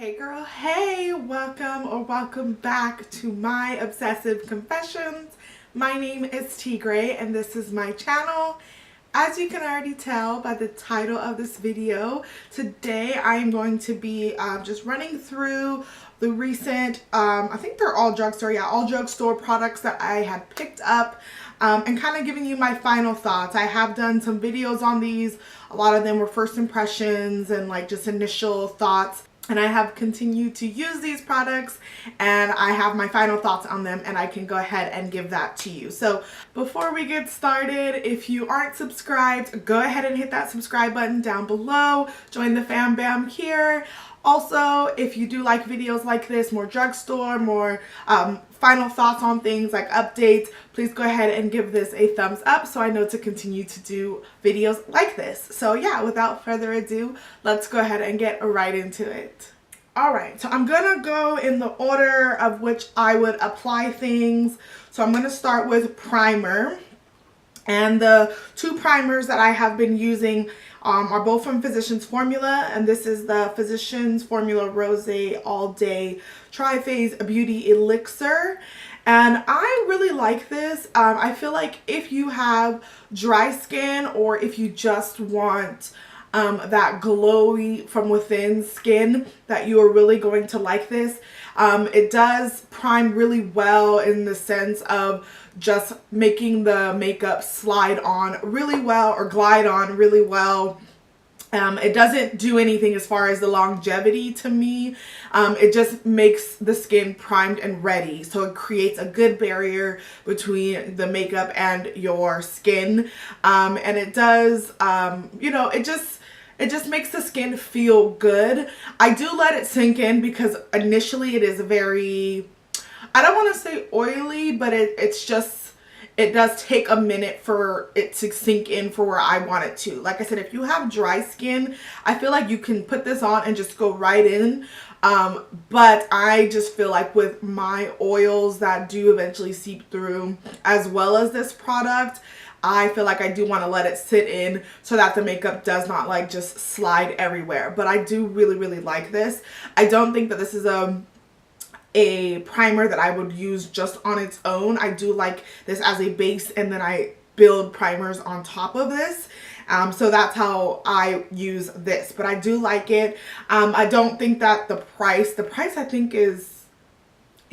Hey girl, hey, welcome back to My Obsessive Confessions. My name is Tigre and this is my channel. As you can already tell by the title of this video, today I am going to be just running through the recent, I think they're all drugstore, all drugstore products that I had picked up and kind of giving you my final thoughts. I have done some videos on these. A lot of them were first impressions and like just initial thoughts. And I have continued to use these products and I have my final thoughts on them and I can go ahead and give that to you. So before we get started, if you aren't subscribed, go ahead and hit that subscribe button down below. Join the fam bam here. Also, if you do like videos like this, more drugstore, more final thoughts on things like updates, please go ahead and give this a thumbs up so I know to continue to do videos like this. So yeah, without further ado, let's go ahead and get right into it. Alright, so I'm gonna go in the order of which I would apply things. So I'm gonna start with primer. And the two primers that I have been using are both from Physicians Formula, and this is the Physicians Formula Rose All Day Tri-Phase Beauty Elixir. And I really like this. I feel like if you have dry skin or if you just want that glowy from within skin, that you are really going to like this. It does prime really well in the sense of just making the makeup slide on really well or glide on really well. It doesn't do anything as far as the longevity to me. It just makes the skin primed and ready. So it creates a good barrier between the makeup and your skin. And it does, you know, it just makes the skin feel good. I do let it sink in because initially it is very, I don't want to say oily, but it does take a minute for it to sink in for where I want it to. Like I said, if you have dry skin, I feel like you can put this on and just go right in. But I just feel like with my oils that do eventually seep through, as well as this product, I feel like I do want to let it sit in so that the makeup does not like just slide everywhere. But I do really like this. I don't think that this is a primer that I would use just on its own. I do like this as a base and then I build primers on top of this. So that's how I use this, but I do like it. I don't think that the price I think is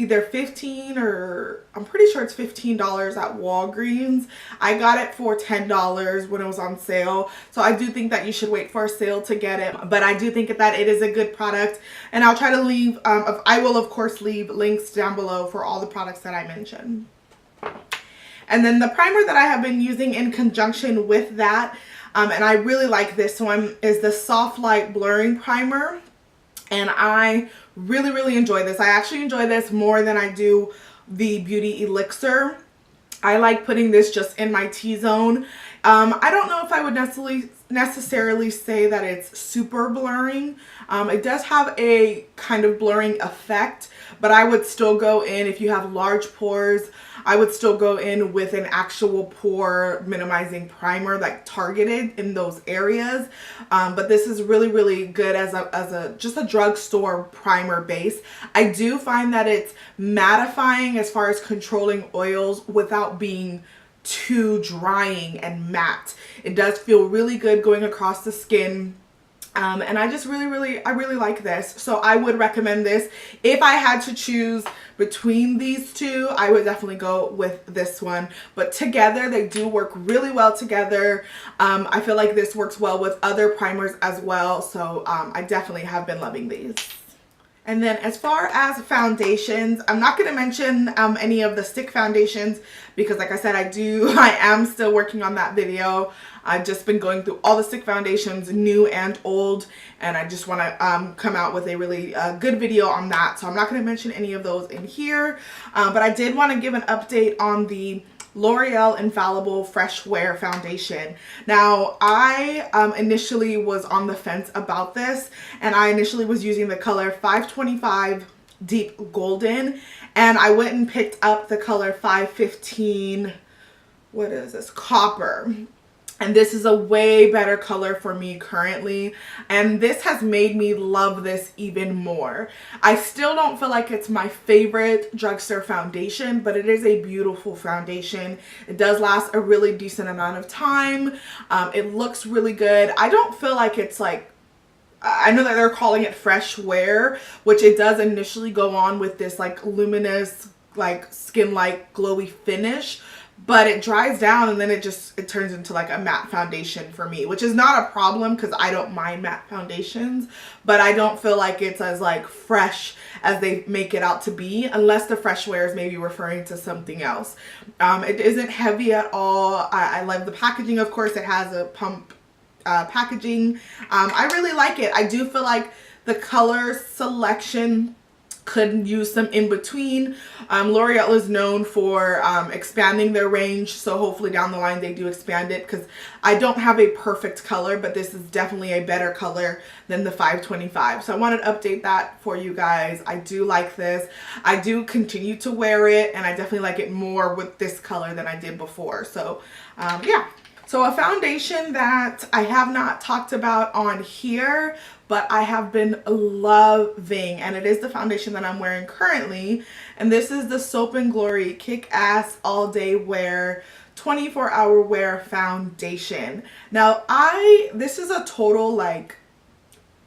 either $15 or I'm pretty sure it's $15 at Walgreens. I got it for $10 when it was on sale. So I do think that you should wait for a sale to get it. But I do think that it is a good product. And I'll try to leave, I will of course leave links down below for all the products that I mentioned. And then the primer that I have been using in conjunction with that, and I really like this one, is the Soft Light Blurring Primer. And I really enjoy this. I actually enjoy this more than I do the Beauty Elixir. I like putting this just in my T-zone. I don't know if I would necessarily say that it's super blurring. It does have a kind of blurring effect, but I would still go in, if you have large pores, I would still go in with an actual pore minimizing primer, like targeted in those areas. But this is really good as just a drugstore primer base. I do find that it's mattifying as far as controlling oils without being too drying and matte. It does feel really good going across the skin. And I just really like this. So I would recommend this. If I had to choose between these two, I would definitely go with this one. But together, they do work really well together. I feel like this works well with other primers as well. So I definitely have been loving these. And then as far as foundations, I'm not going to mention any of the stick foundations because like I said, I am still working on that video. I've just been going through all the stick foundations, new and old, and I just want to come out with a really good video on that. So I'm not going to mention any of those in here, but I did want to give an update on the L'Oreal Infallible Fresh Wear Foundation. Now, I initially was on the fence about this, and I initially was using the color 525 Deep Golden, and I went and picked up the color 515, what is this, Copper. And this is a way better color for me currently. And this has made me love this even more. I still don't feel like it's my favorite drugstore foundation, but it is a beautiful foundation. It does last a really decent amount of time. It looks really good. I don't feel like it's like, I know that they're calling it fresh wear, which it does initially go on with this like luminous, like skin-like glowy finish. But it dries down and then it turns into like a matte foundation for me, which is not a problem because I don't mind matte foundations, but I don't feel like it's as like fresh as they make it out to be, unless the fresh wear is maybe referring to something else. It isn't heavy at all. I love the packaging. Of course, it has a pump packaging. I really like it. I do feel like the color selection could use some in between. L'Oreal is known for expanding their range, so hopefully down the line they do expand it, because I don't have a perfect color, but this is definitely a better color than the 525. So I wanted to update that for you guys. I do like this. I do continue to wear it, and I definitely like it more with this color than I did before. So yeah. So a foundation that I have not talked about on here, but I have been loving, and it is the foundation that I'm wearing currently, and this is the Soap & Glory Kick-Ass All Day Wear 24-Hour Wear Foundation. Now this is a total like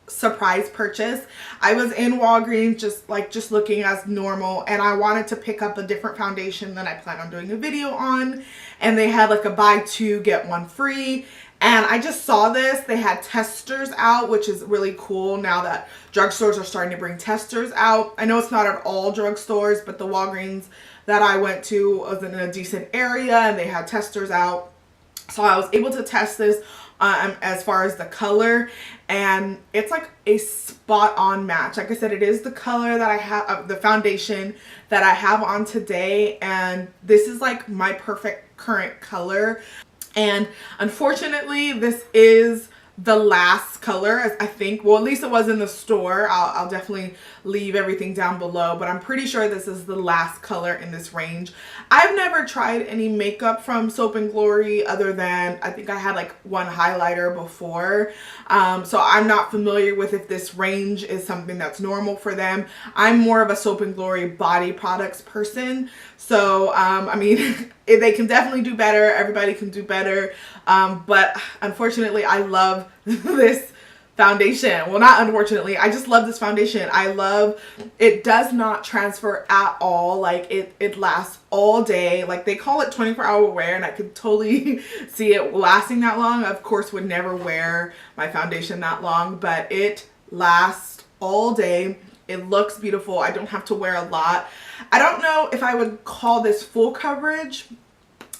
surprise purchase. I was in Walgreens just looking as normal, and I wanted to pick up a different foundation that I plan on doing a video on, and they had like a buy two get one free. And I just saw this. They had testers out, which is really cool now that drugstores are starting to bring testers out. I know it's not at all drugstores, but the Walgreens that I went to was in a decent area and they had testers out. So I was able to test this as far as the color, and it's like a spot on match. Like I said, it is the color that I have, the foundation that I have on today, and this is like my perfect current color. And unfortunately, this is the last color, I think. Well, at least it was in the store. I'll definitely leave everything down below, but I'm pretty sure this is the last color in this range. I've never tried any makeup from Soap & Glory other than, I think I had like one highlighter before. So I'm not familiar with if this range is something that's normal for them. I'm more of a Soap & Glory body products person. So, I mean, they can definitely do better. Everybody can do better. But unfortunately, I love this foundation. Well, not unfortunately, I just love this foundation. I love it. Does not transfer at all. Like it lasts all day. Like they call it 24-hour wear, and I could totally see it lasting that long. Of course, would never wear my foundation that long, but it lasts all day. It looks beautiful. I don't have to wear a lot. I don't know if I would call this full coverage.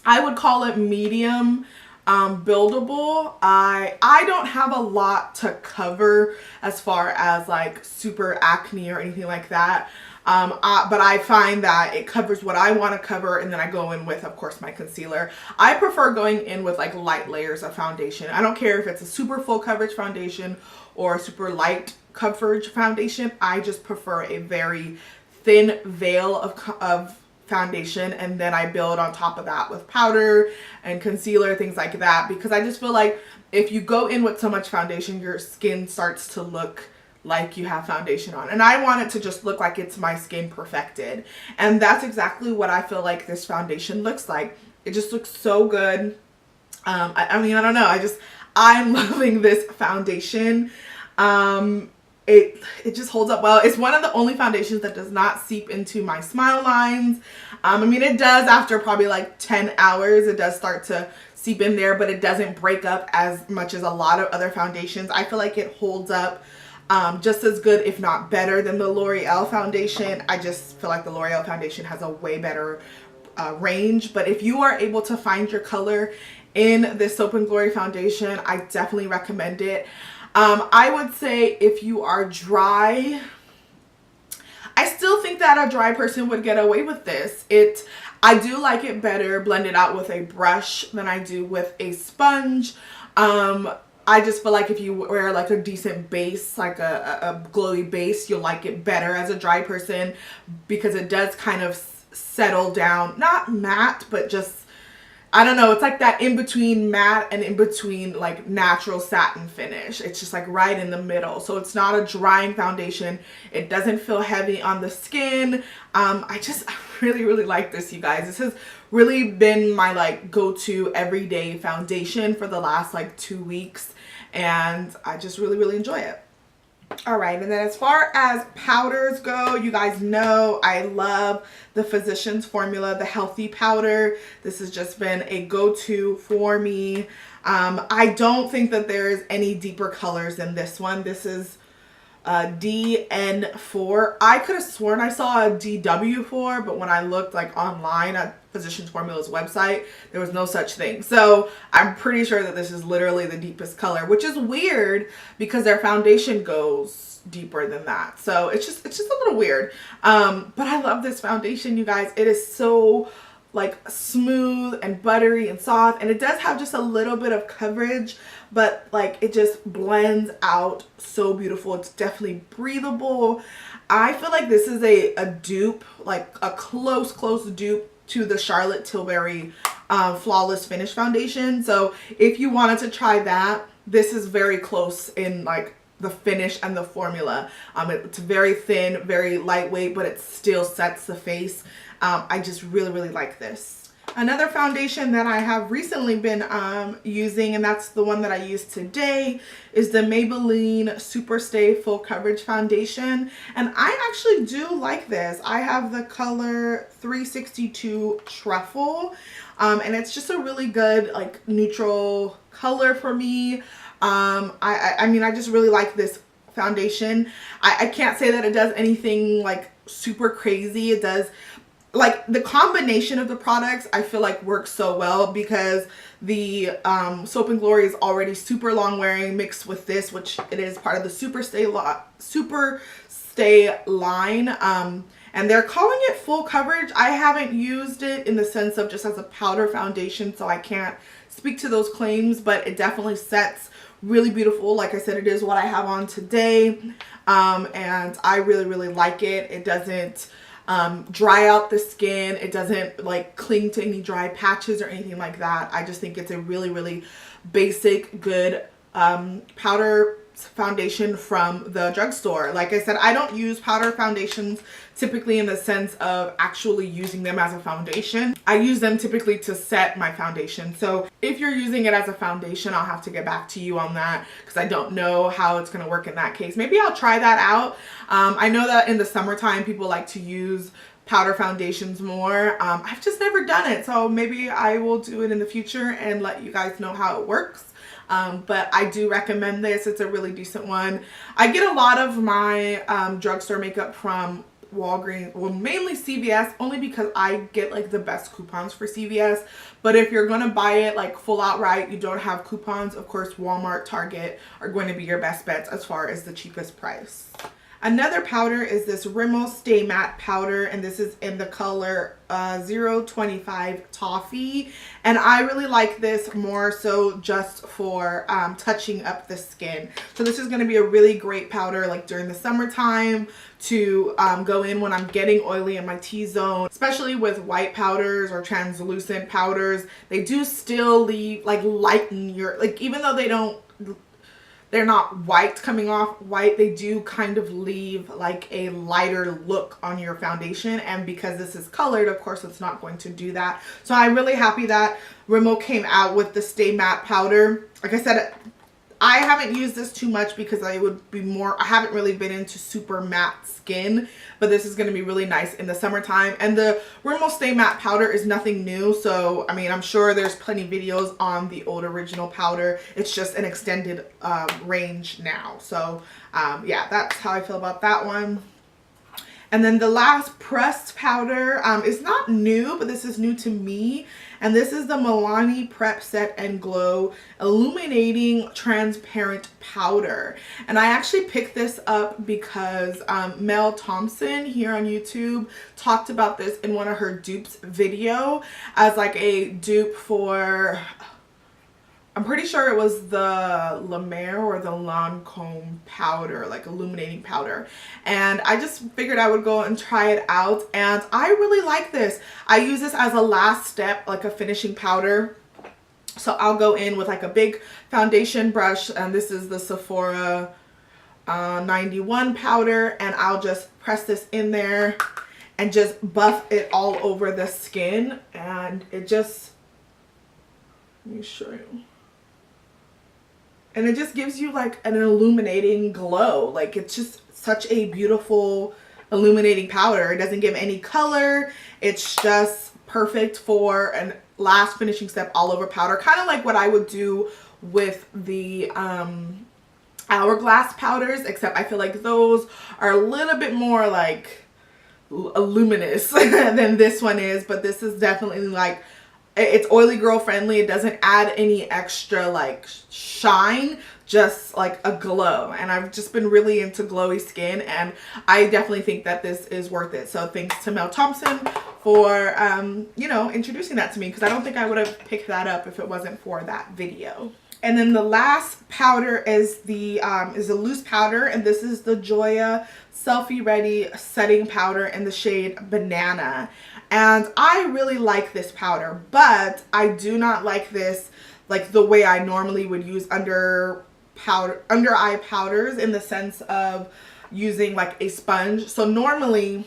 I would call it medium buildable. I don't have a lot to cover as far as like super acne or anything like that. But I find that it covers what I want to cover, and then I go in with, of course, my concealer. I prefer going in with like light layers of foundation. I don't care if it's a super full coverage foundation or a super light coverage foundation. I just prefer a very thin veil of foundation, and then I build on top of that with powder and concealer, things like that, because I just feel like if you go in with so much foundation, your skin starts to look like you have foundation on, and I want it to just look like it's my skin perfected, and that's exactly what I feel like this foundation looks like. It just looks so good. I mean, I don't know, I'm loving this foundation. It just holds up well. It's one of the only foundations that does not seep into my smile lines. I mean, it does after probably like 10 hours. It does start to seep in there, but it doesn't break up as much as a lot of other foundations. I feel like it holds up just as good, if not better, than the L'Oreal foundation. I just feel like the L'Oreal foundation has a way better range. But if you are able to find your color in this Soap & Glory foundation, I definitely recommend it. I would say if you are dry, I still think that a dry person would get away with this. I do like it better blended out with a brush than I do with a sponge. I just feel like if you wear like a decent base, like a glowy base, you'll like it better as a dry person, because it does kind of settle down, not matte, but just I don't know, it's like that in between matte and in between like natural satin finish. It's just like right in the middle. So it's not a drying foundation. It doesn't feel heavy on the skin. I really like this, you guys. This has really been my like go-to everyday foundation for the last like 2 weeks, and I just really enjoy it. All right, and then as far as powders go, you guys know I love the Physicians Formula, the Healthy Powder. This has just been a go-to for me. I don't think that there's any deeper colors than this one. This is DN4. I could have sworn I saw a DW4, but when I looked like online at Physicians Formula's website, there was no such thing. So I'm pretty sure that this is literally the deepest color, which is weird because their foundation goes deeper than that. So it's just a little weird. But I love this foundation, you guys. It is so like smooth and buttery and soft, and it does have just a little bit of coverage, but like it just blends out so beautiful. It's definitely breathable. I feel like this is a dupe, like a close dupe to the Charlotte Tilbury Flawless Finish foundation. So if you wanted to try that, this is very close in like the finish and the formula. It's very thin, very lightweight, but it still sets the face. I just really like this. Another foundation that I have recently been using, and that's the one that I used today, is the Maybelline Superstay Full Coverage Foundation. And I actually do like this. I have the color 362 Truffle, and it's just a really good like neutral color for me. I mean, I just really like this foundation. I can't say that it does anything like super crazy. It does, like, the combination of the products I feel like works so well because the Soap and Glory is already super long wearing mixed with this, which it is part of the Superstay line. And they're calling it full coverage. I haven't used it in the sense of just as a powder foundation, so I can't speak to those claims, but it definitely sets really beautiful. Like I said, it is what I have on today, and I really like it. It doesn't dry out the skin. It doesn't like cling to any dry patches or anything like that. I just think it's a really basic, good powder foundation from the drugstore. Like I said, I don't use powder foundations typically in the sense of actually using them as a foundation. I use them typically to set my foundation. So if you're using it as a foundation, I'll have to get back to you on that because I don't know how it's going to work in that case. Maybe I'll try that out. I know that in the summertime people like to use powder foundations more. I've just never done it, so maybe I will do it in the future and let you guys know how it works. But I do recommend this. It's a really decent one. I get a lot of my drugstore makeup from Walgreens, well, mainly CVS, only because I get like the best coupons for CVS. But if you're gonna buy it like full outright, you don't have coupons, of course Walmart, Target are going to be your best bets as far as the cheapest price. Another powder is this Rimmel Stay Matte powder, and this is in the color 025 Toffee. And I really like this more so just for touching up the skin. So this is going to be a really great powder like during the summertime to go in when I'm getting oily in my T-zone, especially with white powders or translucent powders. They do still leave, like, lighten your, like, even though they're not white coming off white, they do kind of leave like a lighter look on your foundation. And because this is colored, of course, it's not going to do that. So I'm really happy that Rimmel came out with the Stay Matte powder. Like I said, I haven't used this too much because I haven't really been into super matte skin, but this is going to be really nice in the summertime. And the Rimmel Stay Matte powder is nothing new, so I mean, I'm sure there's plenty videos on the old original powder. It's just an extended range now. So yeah, that's how I feel about that one. And then the last pressed powder is not new, but this is new to me. And this is the Milani Prep Set and Glow Illuminating Transparent Powder. And I actually picked this up because Mel Thompson here on YouTube talked about this in one of her dupes video as like a dupe for I'm pretty sure it was the La Mer or the Lancome powder, like illuminating powder. And I just figured I would go and try it out. And I really like this. I use this as a last step, like a finishing powder. So I'll go in with like a big foundation brush. And this is the Sephora 91 powder. And I'll just press this in there and just buff it all over the skin. And it just, let me show you. And it just gives you like an illuminating glow. Like it's just such a beautiful illuminating powder. It doesn't give any color. It's just perfect for a last finishing step all over powder. Kind of like what I would do with the Hourglass powders, except I feel like those are a little bit more like luminous than this one is. But this is definitely like, it's oily girl friendly. It doesn't add any extra like shine, just like a glow. And I've just been really into glowy skin, and I definitely think that this is worth it. So thanks to Mel Thompson for you know, introducing that to me, because I don't think I would have picked that up if it wasn't for that video. And then the last powder is a loose powder, and this is the Joya Selfie Ready Setting Powder in the shade Banana. And I really like this powder, but I do not like this like the way I normally would use under eye powders, in the sense of using like a sponge. So normally,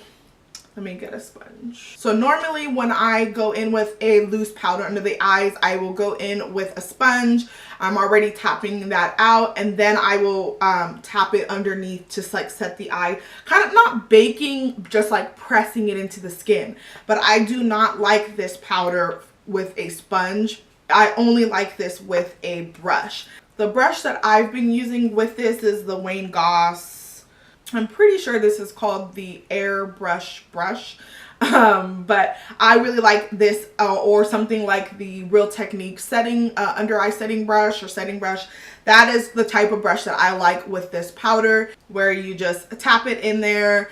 let me get a sponge. So normally when I go in with a loose powder under the eyes, I will go in with a sponge. I'm already tapping that out, and then I will tap it underneath, just like set the eye, kind of not baking, just like pressing it into the skin. But I do not like this powder with a sponge. I only like this with a brush. The brush that I've been using with this is the Wayne Goss. I'm pretty sure this is called the Airbrush brush. But I really like this, or something like the Real Technique setting, under eye setting brush or setting brush. That is the type of brush that I like with this powder, where you just tap it in there,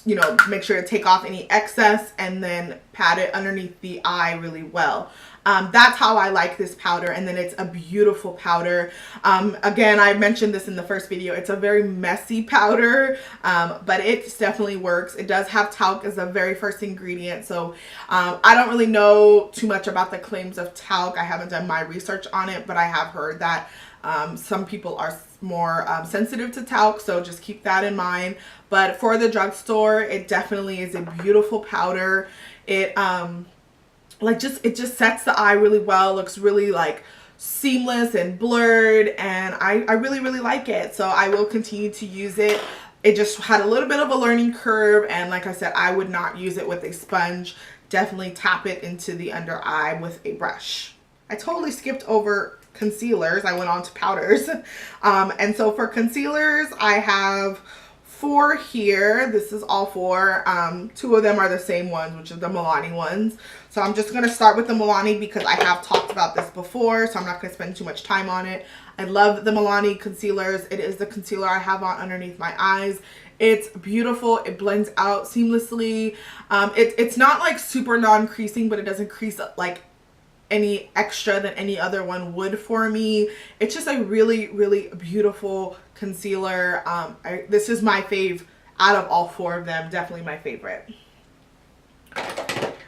you know, make sure to take off any excess, and then pat it underneath the eye really well. That's how I like this powder, and then it's a beautiful powder. Again, I mentioned this in the first video. It's a very messy powder, but it definitely works. It does have talc as the very first ingredient, so I don't really know too much about the claims of talc. I haven't done my research on it, but I have heard that some people are more sensitive to talc, so just keep that in mind. But for the drugstore, it definitely is a beautiful powder. It it just sets the eye really well, looks really like seamless and blurred, and I really like it. So I will continue to use it. It just had a little bit of a learning curve, and like I said, I would not use it with a sponge. Definitely tap it into the under eye with a brush. I totally skipped over concealers. I went on to powders. And so for concealers, I have 4 here. This is all 4. 2 of them are the same ones, which are the Milani ones. So I'm just going to start with the Milani because I have talked about this before, so I'm not going to spend too much time on it. I love the Milani concealers. It is the concealer I have on underneath my eyes. It's beautiful. It blends out seamlessly. It's not like super non-creasing, but it doesn't crease like any extra than any other one would for me. It's just a really beautiful concealer. This is my fave out of all 4 of them. Definitely my favorite.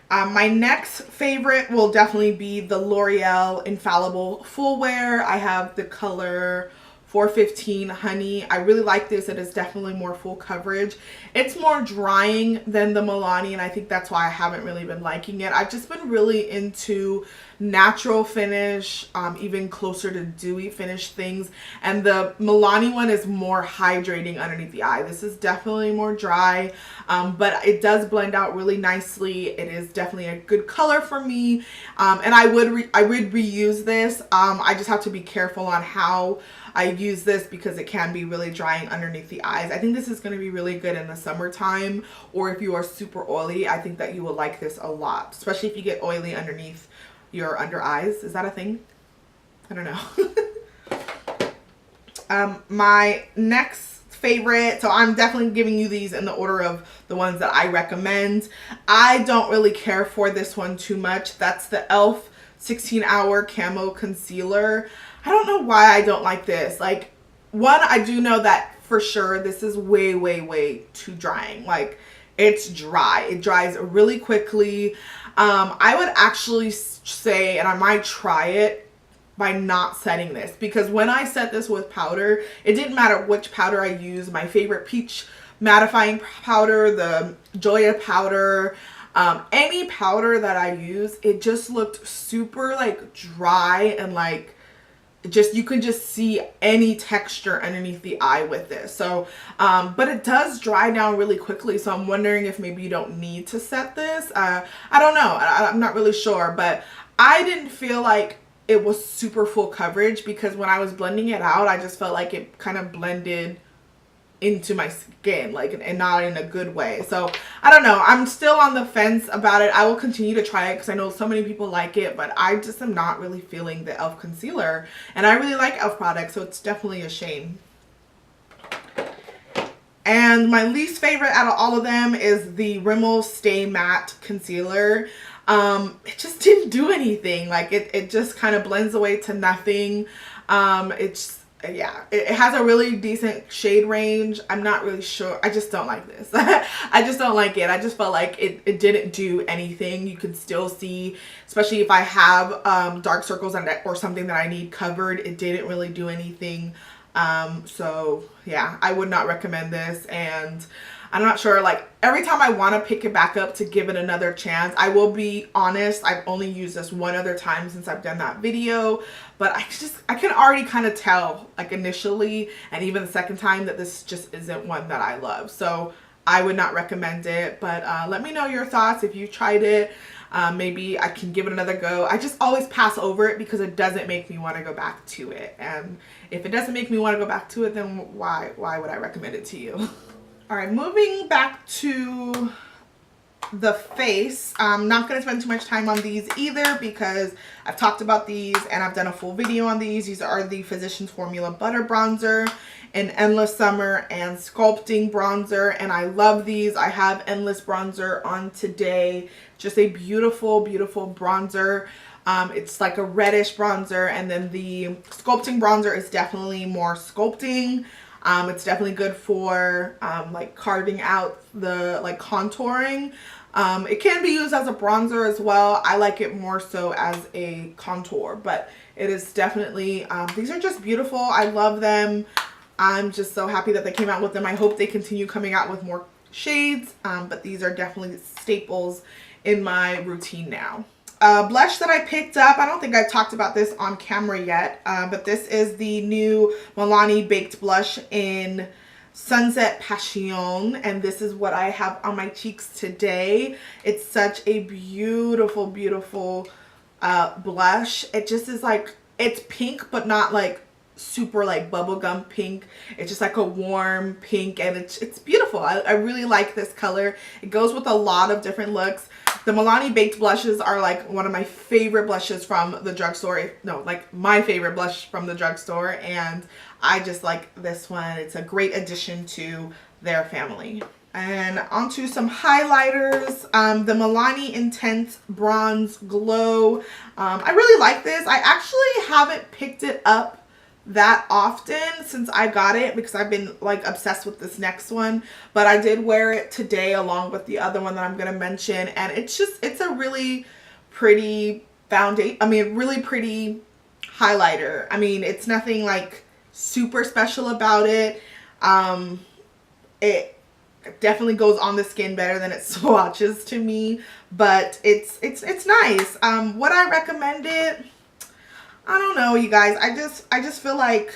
My next favorite will definitely be the L'Oreal Infallible Full Wear. I have the color 415 Honey. I really like this. It is definitely more full coverage. It's more drying than the Milani, and I think that's why I haven't really been liking it. I've just been really into natural finish, even closer to dewy finish things, and the Milani one is more hydrating underneath the eye. This is definitely more dry, but it does blend out really nicely. It is definitely a good color for me, and I would reuse this. I just have to be careful on how I use this because it can be really drying underneath the eyes. I think this is going to be really good in the summertime, or if you are super oily, I think that you will like this a lot, especially if you get oily underneath your under eyes. Is that a thing? I don't know. My next favorite, so I'm definitely giving you these in the order of the ones that I recommend. I don't really care for this one too much. That's the e.l.f. 16-hour camo concealer. I don't know why I don't like this. Like, one, I do know that for sure this is way, way, way too drying. Like, it's dry. It dries really quickly. I would actually say, and I might try it by not setting this, because when I set this with powder, it didn't matter which powder I used. My favorite peach mattifying powder, the Joya powder, any powder that I use, it just looked super like dry and like just, you can just see any texture underneath the eye with this. So but it does dry down really quickly, so I'm wondering if maybe you don't need to set this. I don't know, I'm not really sure, but I didn't feel like it was super full coverage, because when I was blending it out, I just felt like it kind of blended into my skin, like, and not in a good way. So I don't know, I'm still on the fence about it. I will continue to try it because I know so many people like it, but I just am not really feeling the e.l.f. concealer, and I really like e.l.f. products, so it's definitely a shame. And my least favorite out of all of them is the Rimmel Stay Matte Concealer. It just didn't do anything. Like, it just kind of blends away to nothing. Yeah, it has a really decent shade range. I'm not really sure. I just don't like this. I just don't like it. I just felt like it didn't do anything. You could still see, especially if I have dark circles or something that I need covered, it didn't really do anything. So yeah, I would not recommend this. And I'm not sure, like, every time I want to pick it back up to give it another chance, I will be honest, I've only used this one other time since I've done that video, but I can already kind of tell, like, initially and even the second time, that this just isn't one that I love. So I would not recommend it, but let me know your thoughts if you tried it. Maybe I can give it another go. I just always pass over it because it doesn't make me want to go back to it. And if it doesn't make me want to go back to it, then why would I recommend it to you? All right, moving back to the face. I'm not going to spend too much time on these either because I've talked about these and I've done a full video on these. These are the Physicians Formula Butter Bronzer and Endless Summer and Sculpting Bronzer, and I love these. I have Endless Bronzer on today. Just a beautiful, beautiful bronzer. It's like a reddish bronzer, and then the Sculpting Bronzer is definitely more sculpting. It's definitely good for like carving out the like contouring. It can be used as a bronzer as well. I like it more so as a contour, but it is definitely, these are just beautiful. I love them. I'm just so happy that they came out with them. I hope they continue coming out with more shades, but these are definitely staples in my routine now. Blush that I picked up, I don't think I've talked about this on camera yet, but this is the new Milani Baked Blush in Sunset Passion, and this is what I have on my cheeks today. It's such a beautiful, beautiful blush. It just is like, it's pink, but not like super like bubblegum pink. It's just like a warm pink, and it's beautiful. I really like this color. It goes with a lot of different looks. The Milani Baked blushes are like one of my favorite blushes from the drugstore. No, like my favorite blush from the drugstore, and I just like this one. It's a great addition to their family. And onto some highlighters. The Milani Intense Bronze Glow. I really like this. I actually haven't picked it up that often since I got it because I've been like obsessed with this next one, but I did wear it today along with the other one that I'm going to mention, and it's a really pretty foundation. I mean, really pretty highlighter. I mean, it's nothing like super special about it. It definitely goes on the skin better than it swatches to me, but it's nice. Would I recommend it? I don't know, you guys. I just feel like,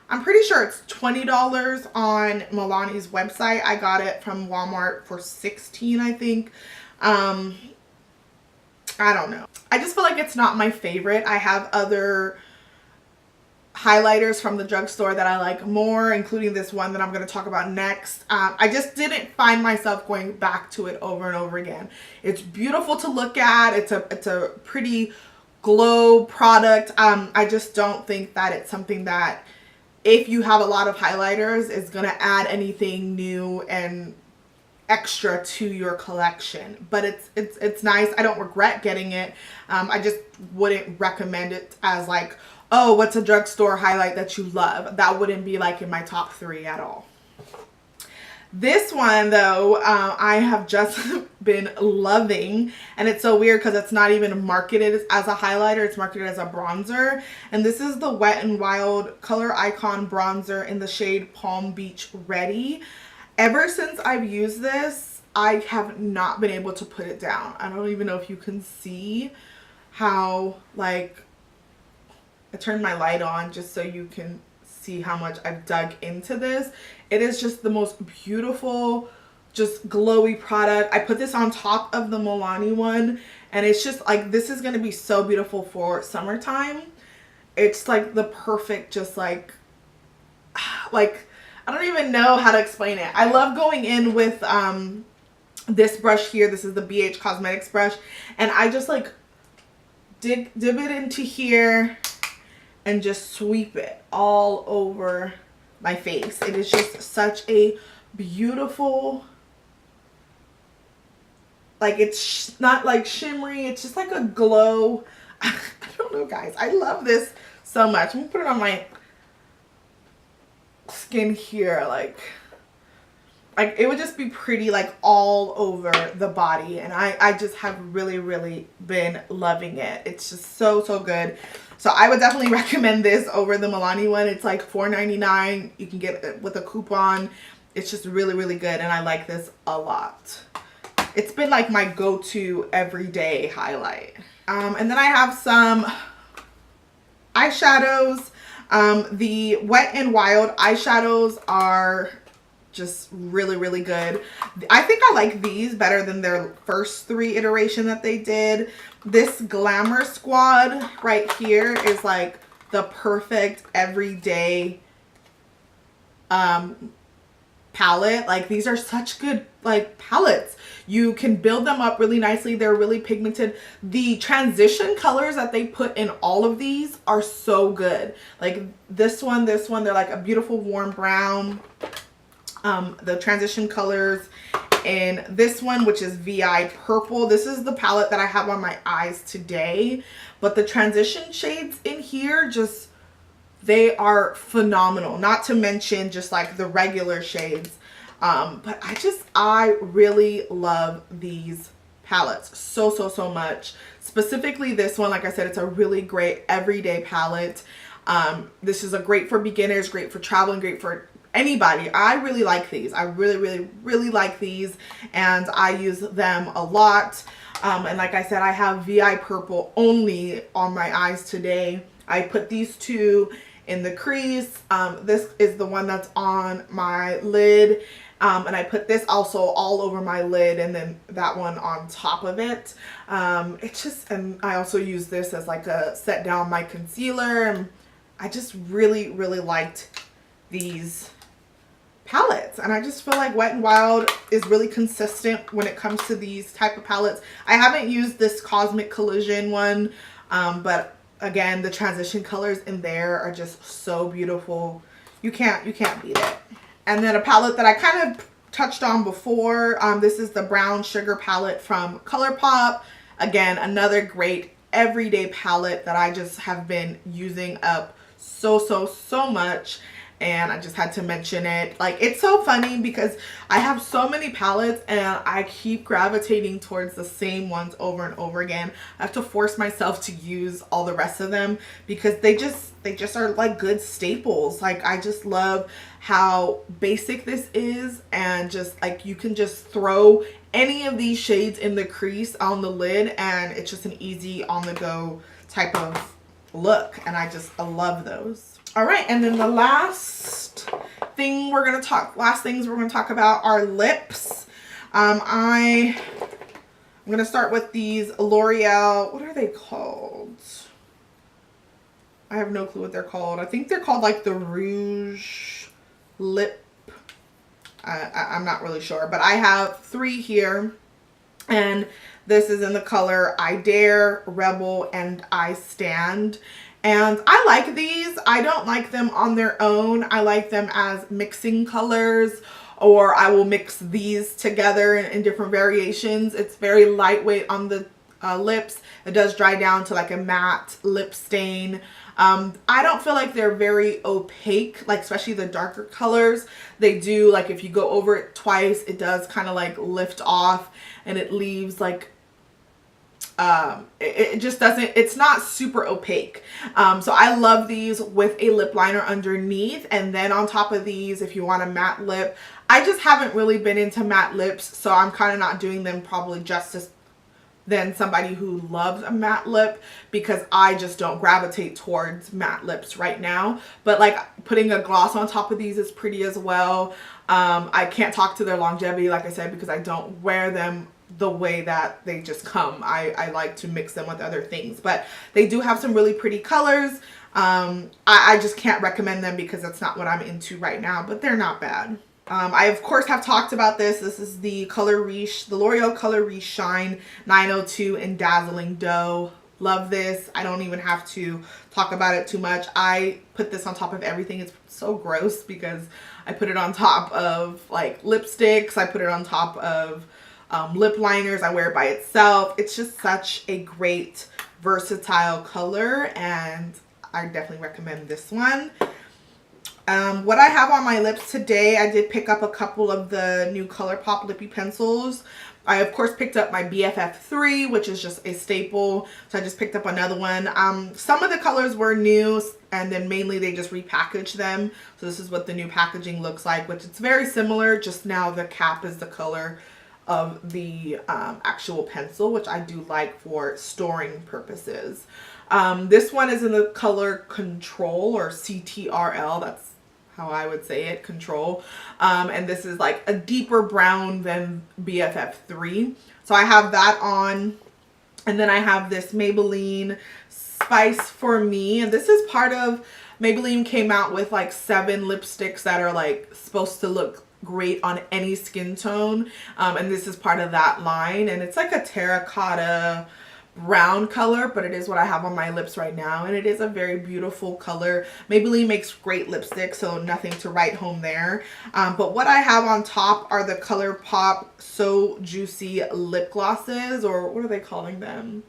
I'm pretty sure it's $20 on Milani's website. I got it from Walmart for $16, I think. I don't know. I just feel like it's not my favorite. I have other highlighters from the drugstore that I like more, including this one that I'm going to talk about next. I just didn't find myself going back to it over and over again. It's beautiful to look at. It's a pretty glow product. I just don't think that it's something that, if you have a lot of highlighters, is gonna add anything new and extra to your collection, but it's nice. I don't regret getting it. I just wouldn't recommend it as like, oh, what's a drugstore highlight that you love? That wouldn't be like in my top 3 at all. This one though, I have just been loving, and it's so weird because it's not even marketed as a highlighter, it's marketed as a bronzer. And this is the Wet n Wild Color Icon Bronzer in the shade Palm Beach Ready. Ever since I've used this, I have not been able to put it down. I don't even know if you can see how, like, I turned my light on just so you can see how much I've dug into this. It is just the most beautiful, just glowy product. I put this on top of the Milani one, and it's just like, this is going to be so beautiful for summertime. It's like the perfect, just like I don't even know how to explain it. I love going in with this brush here. This is the BH Cosmetics brush, and I just like dip it into here and just sweep it all over my face. It is just such a beautiful, like, it's not like shimmery, it's just like a glow. I don't know, guys, I love this so much. I'm gonna put it on my skin here, like it would just be pretty like all over the body, and I just have really been loving it. It's just so good. So I would definitely recommend this over the Milani one. It's like $4.99. You can get it with a coupon. It's just really good, and I like this a lot. It's been like my go-to everyday highlight. And then I have some eyeshadows. The Wet n Wild eyeshadows are just really good. I think I like these better than their first 3 iteration that they did. This Glamour Squad right here is like the perfect everyday palette. Like, these are such good like palettes. You can build them up really nicely. They're really pigmented. The transition colors that they put in all of these are so good. Like this one, they're like a beautiful warm brown. The transition colors in this one, which is VI Purple. This is the palette that I have on my eyes today, but the transition shades in here, just, they are phenomenal. Not to mention just like the regular shades. But I really love these palettes so much. Specifically this one, like I said, it's a really great everyday palette. This is a great for beginners, great for traveling, great for anybody. I really like these. I really like these, and I use them a lot. And like I said, I have VI Purple only on my eyes today. I put these 2 in the crease. This is the one that's on my lid. And I put this also all over my lid, and then that one on top of it. It's just, and I also use this as like a set down my concealer. And I just really liked these palettes, and I just feel like Wet n Wild is really consistent when it comes to these type of palettes. I haven't used this Cosmic Collision one, but again, the transition colors in there are just so beautiful. You can't beat it. And then a palette that I kind of touched on before, this is the Brown Sugar palette from ColourPop. Again, another great everyday palette that I just have been using up so much, and I just had to mention it. Like, it's so funny because I have so many palettes and I keep gravitating towards the same ones over and over again. I have to force myself to use all the rest of them because they just are like good staples. Like, I just love how basic this is, and just like you can just throw any of these shades in the crease on the lid, and it's just an easy on the go type of look, and I love those. All right, and then the last things we're gonna talk about are lips. I'm gonna start with these L'Oreal, what are they called? I have no clue what they're called. I think they're called like the Rouge Lip. I'm not really sure, but I have 3 here, and this is in the color I Dare, Rebel, and I Stand. And I like these. I don't like them on their own. I like them as mixing colors, or I will mix these together in different variations. It's very lightweight on the lips. It does dry down to like a matte lip stain. I don't feel like they're very opaque, like especially the darker colors. They do, like if you go over it twice, it does kind of like lift off and it leaves like it just doesn't, it's not super opaque. So I love these with a lip liner underneath, and then on top of these, if you want a matte lip, I just haven't really been into matte lips, so I'm kind of not doing them probably justice than somebody who loves a matte lip, because I just don't gravitate towards matte lips right now. But like putting a gloss on top of these is pretty as well. I can't talk to their longevity, like I said, because I don't wear them the way that they just come. I like to mix them with other things, but they do have some really pretty colors. I just can't recommend them because that's not what I'm into right now, but they're not bad. I of course have talked about this. This is the Color Riche, the L'Oreal Color Riche Shine 902 in Dazzling Dough. Love this. I don't even have to talk about it too much. I put this on top of everything. It's so gross because I put it on top of like lipsticks. I put it on top of lip liners. I wear it by itself. It's just such a great versatile color, and I definitely recommend this one. What I have on my lips today, I did pick up a couple of the new ColourPop lippy pencils. I of course picked up my BFF3, which is just a staple, so I just picked up another one. Some of the colors were new, and then mainly they just repackaged them. So this is what the new packaging looks like, which it's very similar, just now the cap is the color of the actual pencil, which I do like for storing purposes. This one is in the color Control, or CTRL, that's how I would say it, Control. And this is like a deeper brown than BFF3. So I have that on. And then I have this Maybelline Spice for Me. And this is part of, Maybelline came out with like 7 lipsticks that are like supposed to look great on any skin tone. And this is part of that line. And it's like a terracotta brown color, but it is what I have on my lips right now, and it is a very beautiful color. Maybelline makes great lipstick, so nothing to write home there. But what I have on top are the ColourPop So Juicy lip glosses, or what are they calling them?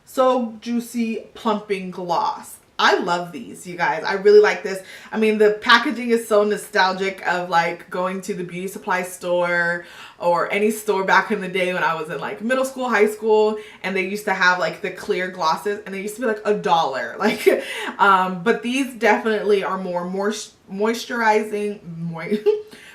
So Juicy Plumping Gloss. I love these, you guys. I really like this. I mean, the packaging is so nostalgic of like going to the beauty supply store or any store back in the day when I was in like middle school, high school, and they used to have like the clear glosses, and they used to be like $1. Like, but these definitely are more moisturizing.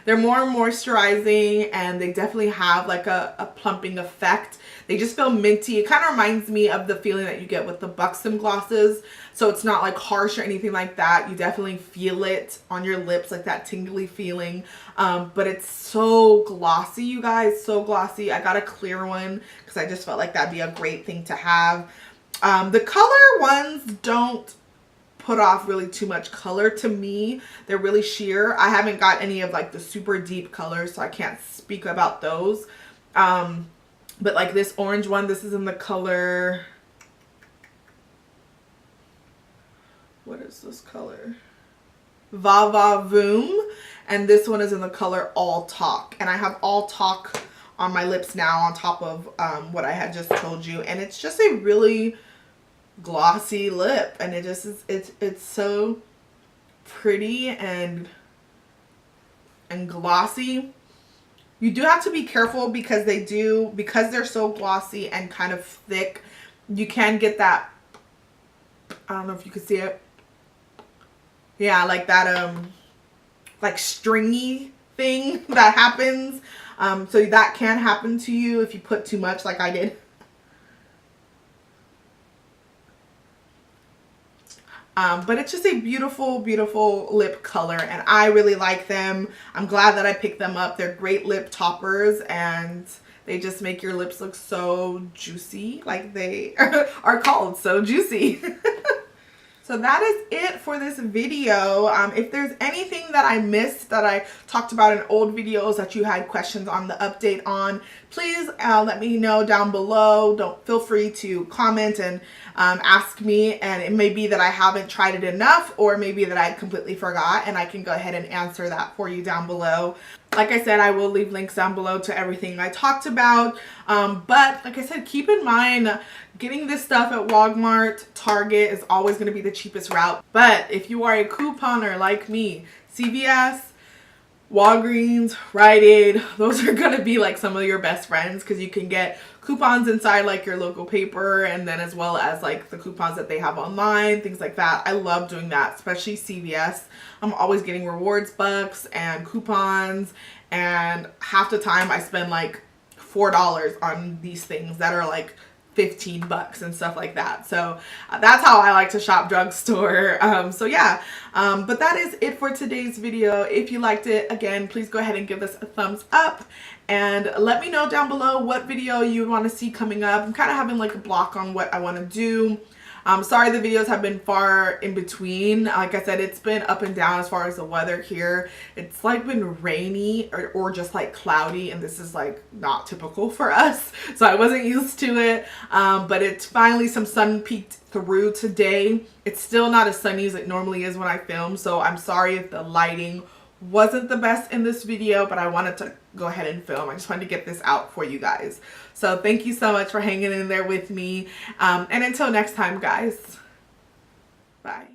They're more moisturizing, and they definitely have like a plumping effect. They just feel minty. It kind of reminds me of the feeling that you get with the Buxom glosses. So it's not like harsh or anything like that. You definitely feel it on your lips, like that tingly feeling. But it's so glossy, you guys, so glossy. I got a clear one because I just felt like that'd be a great thing to have. The color ones don't put off really too much color to me. They're really sheer. I haven't got any of like the super deep colors, so I can't speak about those. But like this orange one, this is in the color, what is this color? Va Va Voom. And this one is in the color All Talk. And I have All Talk on my lips now on top of what I had just told you. And it's just a really glossy lip, and it just is, it's so pretty and glossy. You do have to be careful because they're so glossy and kind of thick, you can get that, I don't know if you can see it, yeah, like that like stringy thing that happens. So that can happen to you if you put too much like I did. But it's just a beautiful, beautiful lip color, and I really like them. I'm glad that I picked them up. They're great lip toppers, and they just make your lips look so juicy, like they are called, So Juicy. So that is it for this video. If there's anything that I missed that I talked about in old videos that you had questions on the update on, please let me know down below. Don't feel free to comment and ask me, and it may be that I haven't tried it enough, or maybe that I completely forgot, and I can go ahead and answer that for you down below. Like I said, I will leave links down below to everything I talked about. But like I said, keep in mind, getting this stuff at Walmart, Target is always going to be the cheapest route. But if you are a couponer like me, CVS, Walgreens, Rite Aid, those are going to be like some of your best friends, because you can get coupons inside like your local paper, and then as well as like the coupons that they have online, things like that. I love doing that, especially CVS. I'm always getting rewards bucks and coupons, and half the time I spend like $4 on these things that are like 15 bucks and stuff like that. So that's how I like to shop drugstore. So yeah, but that is it for today's video. If you liked it, again, please go ahead and give this a thumbs up, and let me know down below what video you want to see coming up. I'm kind of having like a block on what I want to do. Sorry the videos have been far in between. Like I said, it's been up and down as far as the weather here. It's like been rainy or just like cloudy, and this is like not typical for us. So I wasn't used to it, but it's finally some sun peeked through today. It's still not as sunny as it normally is when I film, so I'm sorry if the lighting wasn't the best in this video, but I wanted to go ahead and film. I just wanted to get this out for you guys. So thank you so much for hanging in there with me. And until next time, guys, bye.